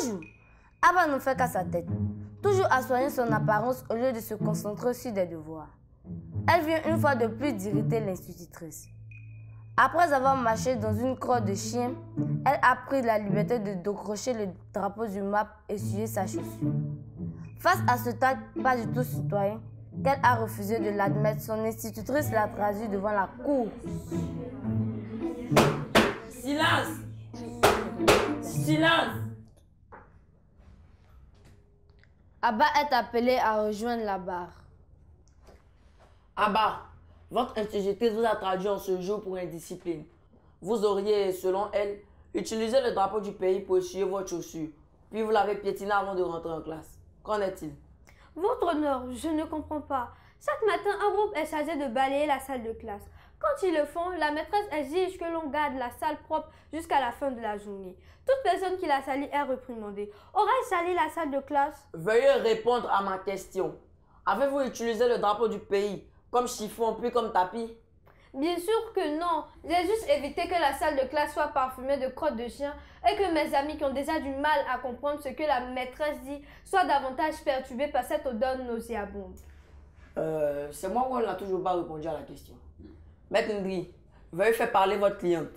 Bonjour. Abba ne fait qu'à sa tête, toujours à soigner son apparence au lieu de se concentrer sur des devoirs. Elle vient une fois de plus d'irriter l'institutrice. Après avoir marché dans une crotte de chien, elle a pris la liberté de décrocher le drapeau du MAP et essuyer sa chaussure. Face à ce tact pas du tout citoyen, qu'elle a refusé de l'admettre, son institutrice l'a traduit devant la cour. Silence! Silence! Abba est appelé à rejoindre la barre. Abba, votre institutrice vous a traduit en ce jour pour indiscipline. Vous auriez, selon elle, utilisé le drapeau du pays pour essuyer votre chaussure, puis vous l'avez piétiné avant de rentrer en classe. Qu'en est-il? Votre honneur, je ne comprends pas. Chaque matin, un groupe est chargé de balayer la salle de classe. Quand ils le font, la maîtresse exige que l'on garde la salle propre jusqu'à la fin de la journée. Toute personne qui la salit est réprimandée. Aurais-je sali la salle de classe? Veuillez répondre à ma question. Avez-vous utilisé le drapeau du pays comme chiffon puis comme tapis? Bien sûr que non. J'ai juste évité que la salle de classe soit parfumée de crottes de chien et que mes amis qui ont déjà du mal à comprendre ce que la maîtresse dit soient davantage perturbés par cette odeur nauséabonde. C'est moi qui n'a toujours pas répondu à la question. Maître Ndri, veuillez faire parler votre cliente.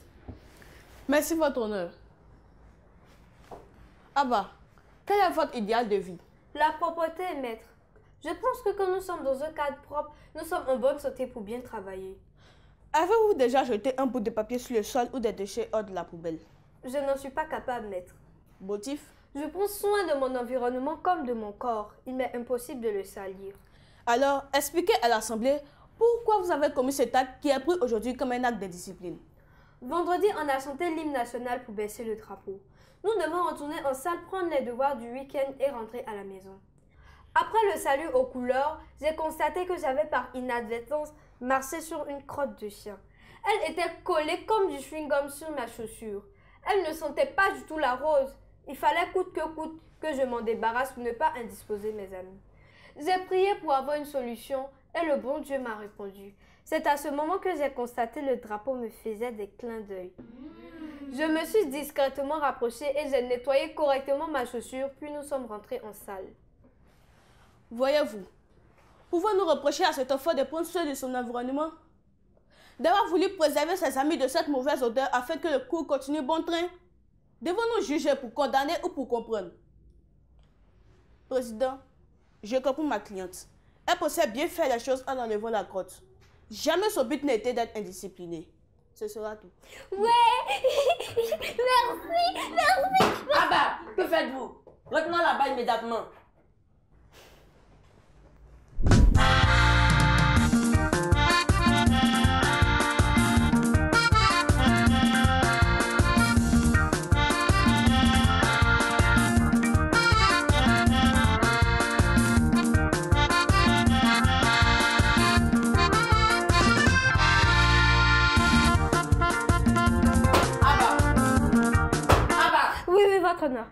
Merci, votre honneur. Abba, quel est votre idéal de vie? La propreté, maître. Je pense que quand nous sommes dans un cadre propre, nous sommes en bonne santé pour bien travailler. Avez-vous déjà jeté un bout de papier sur le sol ou des déchets hors de la poubelle? Je n'en suis pas capable, maître. Motif? Je prends soin de mon environnement comme de mon corps. Il m'est impossible de le salir. Alors, expliquez à l'Assemblée pourquoi vous avez commis cet acte qui est pris aujourd'hui comme un acte de discipline. Vendredi, on a chanté l'hymne national pour baisser le drapeau. Nous devons retourner en salle, prendre les devoirs du week-end et rentrer à la maison. Après le salut aux couleurs, j'ai constaté que j'avais par inadvertance marché sur une crotte de chien. Elle était collée comme du chewing-gum sur ma chaussure. Elle ne sentait pas du tout la rose. Il fallait coûte que je m'en débarrasse pour ne pas indisposer mes amis. J'ai prié pour avoir une solution et le bon Dieu m'a répondu. C'est à ce moment que j'ai constaté le drapeau me faisait des clins d'œil. Je me suis discrètement rapprochée et j'ai nettoyé correctement ma chaussure, puis nous sommes rentrés en salle. Voyez-vous, pouvons-nous reprocher à cet enfant de prendre soin de son environnement? D'avoir voulu préserver ses amis de cette mauvaise odeur afin que le cours continue bon train? Devons-nous juger pour condamner ou pour comprendre? Président, je comprends ma cliente. Elle possède bien faire les choses en enlevant la crotte. Jamais son but n'a été d'être indiscipliné. Ce sera tout. Ouais. Merci. Abba, que faites-vous? Retenons là-bas immédiatement. Votre honneur.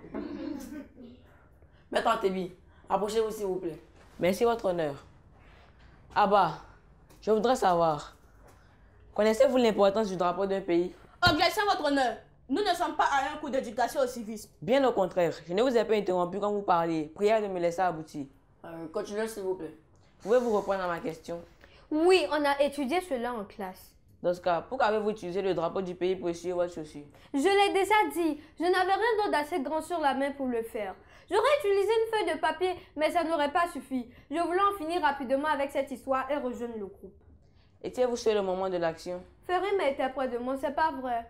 Maître Antébi, approchez-vous s'il vous plaît. Merci, votre honneur. Abba, je voudrais savoir, connaissez-vous l'importance du drapeau d'un pays? Objection, votre honneur. Nous ne sommes pas à un cours d'éducation au civisme. Bien au contraire, je ne vous ai pas interrompu quand vous parliez. Prière de me laisser aboutir. Continuez s'il vous plaît. Pouvez-vous reprendre à ma question? Oui, on a étudié cela en classe. Dans ce cas, pourquoi avez-vous utilisé le drapeau du pays pour essuyer votre chaussure? Je l'ai déjà dit, je n'avais rien d'autre d'assez grand sur la main pour le faire. J'aurais utilisé une feuille de papier, mais ça n'aurait pas suffi. Je voulais en finir rapidement avec cette histoire et rejoindre le groupe. Étiez-vous seul au moment de l'action? Ferima était près de moi, c'est pas vrai.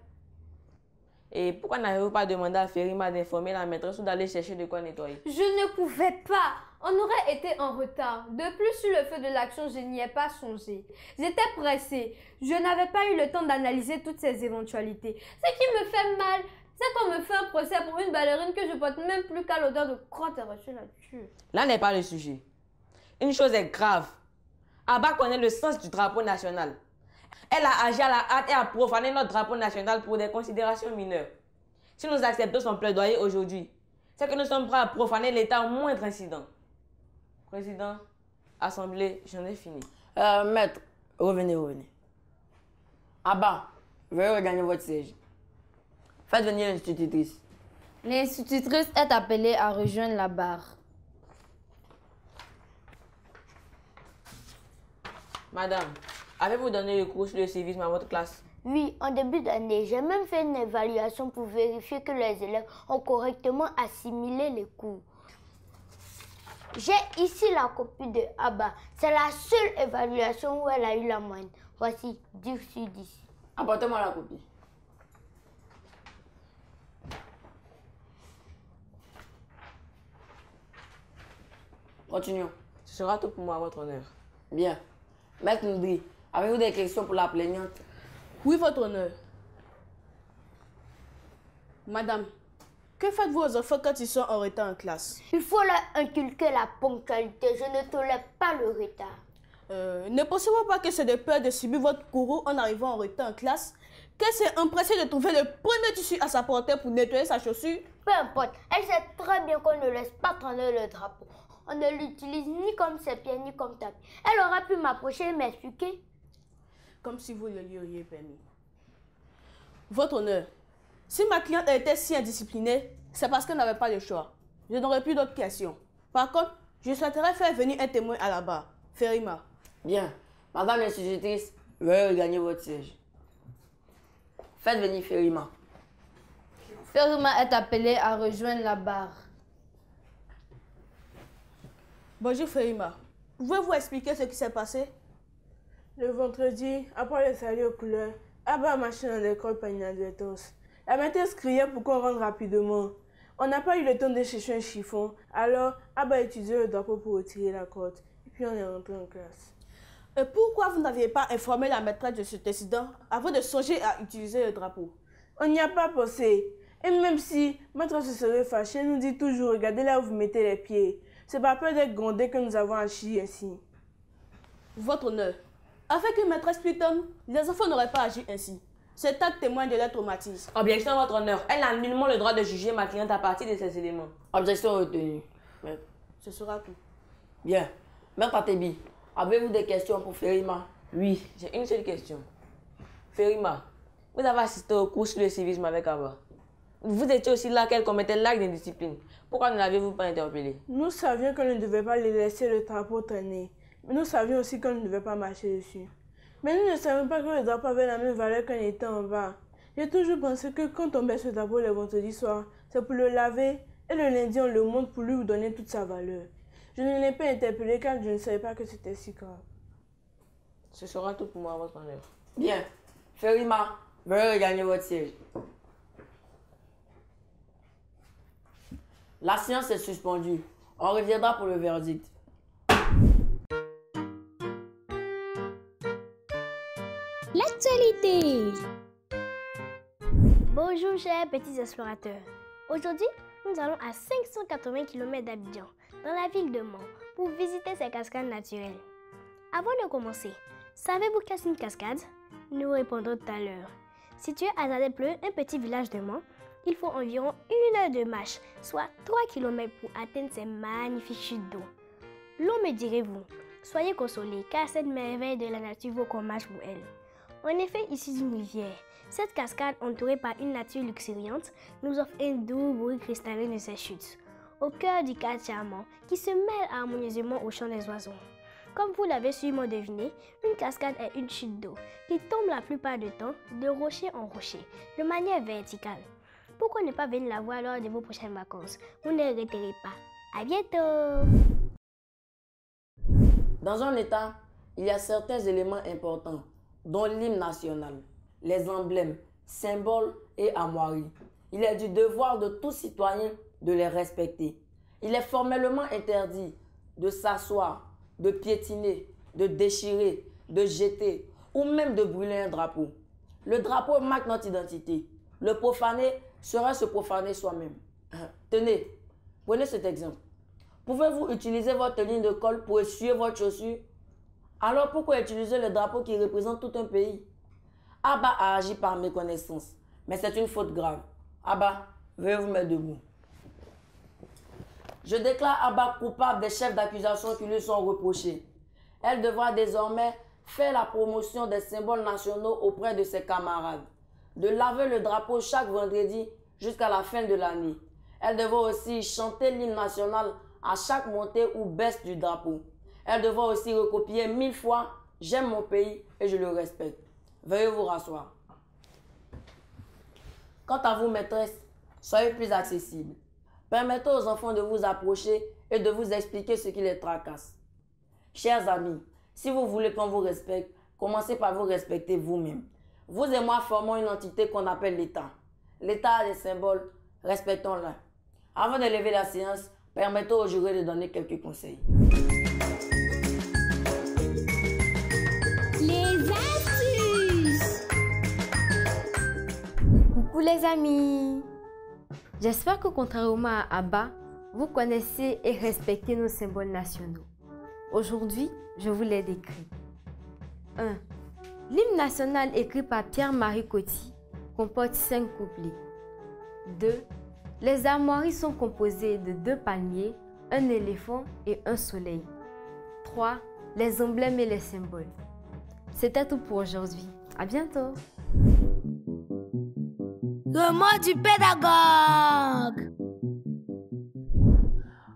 Et pourquoi n'avez-vous pas demandé à Ferima d'informer la maîtresse ou d'aller chercher de quoi nettoyer? Je ne pouvais pas. On aurait été en retard. De plus, sur le feu de l'action, je n'y ai pas songé. J'étais pressée. Je n'avais pas eu le temps d'analyser toutes ces éventualités. Ce qui me fait mal, c'est qu'on me fait un procès pour une ballerine que je porte même plus qu'à l'odeur de crotte arrachée là-dessus. Là n'est pas le sujet. Une chose est grave. Abba connaît le sens du drapeau national. Elle a agi à la hâte et a profané notre drapeau national pour des considérations mineures. Si nous acceptons son plaidoyer aujourd'hui, c'est que nous sommes prêts à profaner l'État au moindre incident. Président, Assemblée, j'en ai fini. Maître, revenez. Abba, veuillez regagner votre siège. Faites venir l'institutrice. L'institutrice est appelée à rejoindre la barre. Madame, avez-vous donné le cours sur le civisme à votre classe? Oui, en début d'année, j'ai même fait une évaluation pour vérifier que les élèves ont correctement assimilé les cours. J'ai ici la copie de Abba. C'est la seule évaluation où elle a eu la moyenne. Voici 10 sur 10. Apportez-moi la copie. Continuons. Ce sera tout pour moi, à votre honneur. Bien. Maître Noudri, avez-vous des questions pour la plaignante? Oui, votre honneur. Madame, que faites-vous aux enfants quand ils sont en retard en classe? Il faut leur inculquer la ponctualité. Je ne tolère pas le retard. Ne pensez-vous pas que c'est de peur de subir votre courroux en arrivant en retard en classe qu'elle s'est empressée de trouver le premier tissu à sa portée pour nettoyer sa chaussure? Peu importe, elle sait très bien qu'on ne laisse pas traîner le drapeau. On ne l'utilise ni comme ses pieds ni comme tapis. Elle aurait pu m'approcher et m'expliquer. Comme si vous le lui auriez permis. Votre honneur, si ma cliente était si indisciplinée, c'est parce qu'elle n'avait pas le choix. Je n'aurais plus d'autres questions. Par contre, je souhaiterais faire venir un témoin à la barre. Ferima. Bien. Madame l'institutrice, veuillez regagner votre siège. Faites venir Ferima. Ferima est appelée à rejoindre la barre. Bonjour Ferima. Pouvez-vous expliquer ce qui s'est passé? Le vendredi, après le salut aux couleurs, Abba a marché dans l'école par inadvertance. La maîtresse criait pour qu'on rentre rapidement. On n'a pas eu le temps de chercher un chiffon, alors Abba a utilisé le drapeau pour retirer la corde. Et puis on est rentré en classe. Et pourquoi vous n'aviez pas informé la maîtresse de cet incident avant de songer à utiliser le drapeau? On n'y a pas pensé. Et même si maîtresse se serait fâchée, elle nous dit toujours, regardez là où vous mettez les pieds. C'est pas peur d'être grondé que nous avons agi ainsi. Votre honneur, avec une maîtresse Pluton, les enfants n'auraient pas agi ainsi. Cet acte témoigne de leur traumatisme. Objection, votre honneur. Elle a nullement le droit de juger ma cliente à partir de ces éléments. Objection retenue. Maître. Ce sera tout. Bien. Maître Atebi, avez-vous des questions pour Ferima? Oui, j'ai une seule question. Ferima, vous avez assisté au cours sur le civisme avec Abba. Vous étiez aussi là qu'elle commettait l'acte d'indiscipline. Pourquoi ne l'avez-vous pas interpellée? Nous savions qu'on ne devait pas les laisser le drapeau traîner. Mais nous savions aussi qu'on ne devait pas marcher dessus. Mais nous ne savions pas que le drapeau avait la même valeur quand il était en bas. J'ai toujours pensé que quand on met ce drapeau le vendredi soir, c'est pour le laver et le lundi on le monte pour lui donner toute sa valeur. Je ne l'ai pas interpellé car je ne savais pas que c'était si grave. Ce sera tout pour moi, votre honneur. Bien. Ferima, veuillez regagner votre siège. La séance est suspendue. On reviendra pour le verdict. L'actualité. Bonjour chers petits explorateurs. Aujourd'hui, nous allons à 580 km d'Abidjan, dans la ville de Mans, pour visiter ces cascades naturelles. Avant de commencer, savez-vous qu'est-ce qu'une cascade? Nous répondrons tout à l'heure. Situé à Zadepleu, un petit village de Mans, il faut environ 1 heure de marche, soit 3 km pour atteindre ces magnifiques chutes d'eau. L'eau, me direz-vous, soyez consolés car cette merveille de la nature vaut qu'on marche pour elle. En effet, ici une rivière. Cette cascade, entourée par une nature luxuriante, nous offre un doux bruit cristallin de ses chutes, au cœur du cadre charmant qui se mêle harmonieusement au chant des oiseaux. Comme vous l'avez sûrement deviné, une cascade est une chute d'eau qui tombe la plupart du temps de rocher en rocher, de manière verticale. Pourquoi ne pas venir la voir lors de vos prochaines vacances? Vous ne regretterez pas. À bientôt! Dans un État, il y a certains éléments importants, dont l'hymne national, les emblèmes, symboles et armoiries. Il est du devoir de tout citoyen de les respecter. Il est formellement interdit de s'asseoir, de piétiner, de déchirer, de jeter ou même de brûler un drapeau. Le drapeau marque notre identité. Le profaner serait se profaner soi-même. Tenez, prenez cet exemple. Pouvez-vous utiliser votre ligne de colle pour essuyer votre chaussure? Alors pourquoi utiliser le drapeau qui représente tout un pays? Abba a agi par méconnaissance, mais c'est une faute grave. Abba, veuillez vous mettre debout. Je déclare Abba coupable des chefs d'accusation qui lui sont reprochés. Elle devra désormais faire la promotion des symboles nationaux auprès de ses camarades, de laver le drapeau chaque vendredi jusqu'à la fin de l'année Elles devront aussi chanter l'hymne national à chaque montée ou baisse du drapeau. Elles devront aussi recopier 1000 fois « J'aime mon pays et je le respecte ». Veuillez vous rasseoir. Quant à vous, maîtresse, soyez plus accessible. Permettez aux enfants de vous approcher et de vous expliquer ce qui les tracasse. Chers amis, si vous voulez qu'on vous respecte, commencez par vous respecter vous-même. Vous et moi formons une entité qu'on appelle l'État. L'État a des symboles, respectons-la. Avant de lever la séance, permettez aux jurés de donner quelques conseils. Les astuces! Coucou les amis! J'espère que contrairement à Abba, vous connaissez et respectez nos symboles nationaux. Aujourd'hui, je vous les décris. 1. L'hymne national écrit par Pierre-Marie Coty comporte 5 couplets. 2. Les armoiries sont composées de 2 palmiers, un éléphant et un soleil. 3. Les emblèmes et les symboles. C'était tout pour aujourd'hui. À bientôt! Le mot du pédagogue.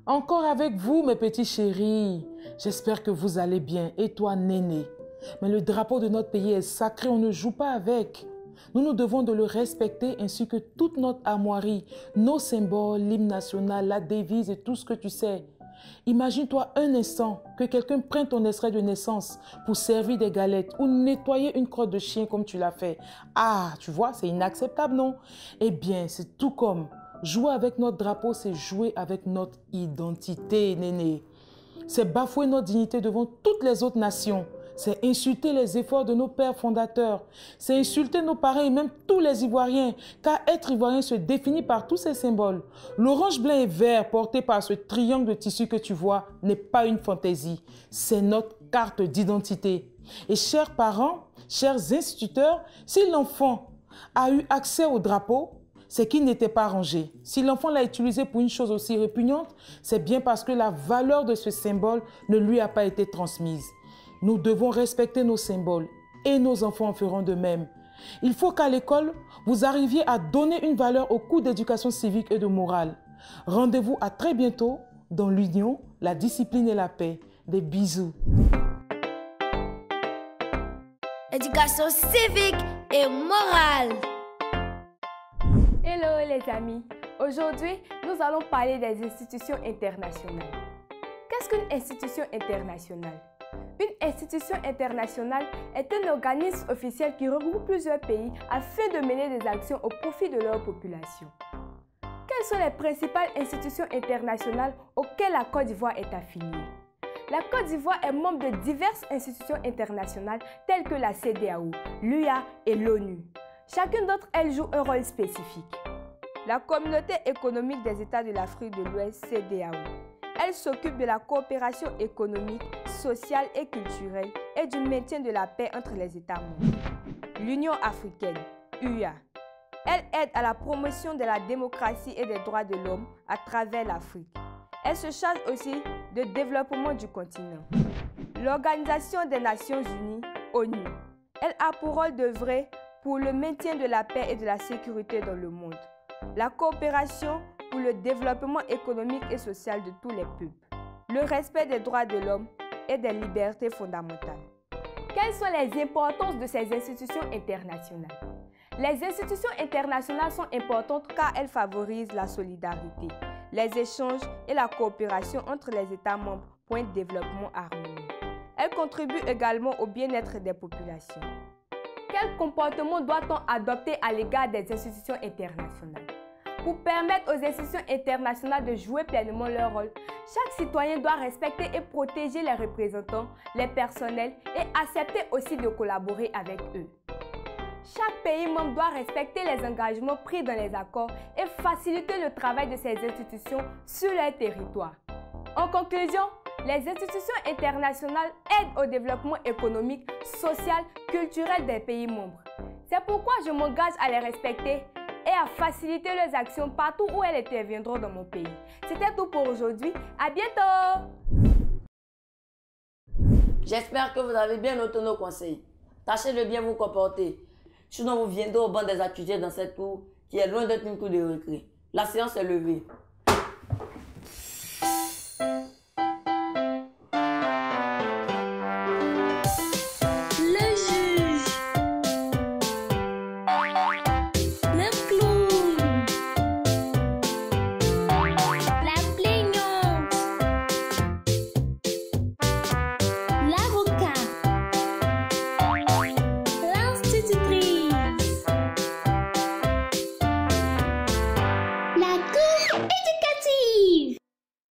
Encore avec vous, mes petits chéris. J'espère que vous allez bien. Et toi, Néné? Mais le drapeau de notre pays est sacré, on ne joue pas avec. Nous devons de le respecter ainsi que toute notre armoirie, nos symboles, l'hymne national, la devise et tout ce que tu sais. Imagine-toi un instant que quelqu'un prenne ton extrait de naissance pour servir des galettes ou nettoyer une crotte de chien comme tu l'as fait. Ah, tu vois, c'est inacceptable, non? Eh bien, c'est tout comme jouer avec notre drapeau, c'est jouer avec notre identité, Néné. C'est bafouer notre dignité devant toutes les autres nations. C'est insulter les efforts de nos pères fondateurs. C'est insulter nos parents et même tous les Ivoiriens, car être Ivoirien se définit par tous ces symboles. L'orange, blanc et vert porté par ce triangle de tissu que tu vois n'est pas une fantaisie. C'est notre carte d'identité. Et chers parents, chers instituteurs, si l'enfant a eu accès au drapeau, c'est qu'il n'était pas rangé. Si l'enfant l'a utilisé pour une chose aussi répugnante, c'est bien parce que la valeur de ce symbole ne lui a pas été transmise. Nous devons respecter nos symboles et nos enfants en feront de même. Il faut qu'à l'école, vous arriviez à donner une valeur au cours d'éducation civique et de morale. Rendez-vous à très bientôt dans l'union, la discipline et la paix. Des bisous. Éducation civique et morale. Hello les amis, aujourd'hui nous allons parler des institutions internationales. Qu'est-ce qu'une institution internationale? Une institution internationale est un organisme officiel qui regroupe plusieurs pays afin de mener des actions au profit de leur population. Quelles sont les principales institutions internationales auxquelles la Côte d'Ivoire est affiliée? La Côte d'Ivoire est membre de diverses institutions internationales telles que la CEDEAO, l'UA et l'ONU. Chacune d'entre elles joue un rôle spécifique. La Communauté économique des États de l'Afrique de l'Ouest, CEDEAO. Elle s'occupe de la coopération économique, sociale et culturelle et du maintien de la paix entre les États membres. L'Union africaine, UA. Elle aide à la promotion de la démocratie et des droits de l'homme à travers l'Afrique. Elle se charge aussi du développement du continent. L'Organisation des Nations Unies, ONU. Elle a pour rôle d'œuvrer pour le maintien de la paix et de la sécurité dans le monde. La coopération pour le développement économique et social de tous les peuples, le respect des droits de l'homme et des libertés fondamentales. Quelles sont les importances de ces institutions internationales? Les institutions internationales sont importantes car elles favorisent la solidarité, les échanges et la coopération entre les États membres pour un développement harmonieux. Elles contribuent également au bien-être des populations. Quel comportement doit-on adopter à l'égard des institutions internationales? Pour permettre aux institutions internationales de jouer pleinement leur rôle, chaque citoyen doit respecter et protéger les représentants, les personnels et accepter aussi de collaborer avec eux. Chaque pays membre doit respecter les engagements pris dans les accords et faciliter le travail de ces institutions sur leur territoire. En conclusion, les institutions internationales aident au développement économique, social, culturel des pays membres. C'est pourquoi je m'engage à les respecter et à faciliter leurs actions partout où elles interviendront dans mon pays. C'était tout pour aujourd'hui. À bientôt! J'espère que vous avez bien noté nos conseils. Tâchez de bien vous comporter. Sinon, vous viendrez au banc des accusés dans cette cour qui est loin d'être une cour de récré. La séance est levée. La cour éducative.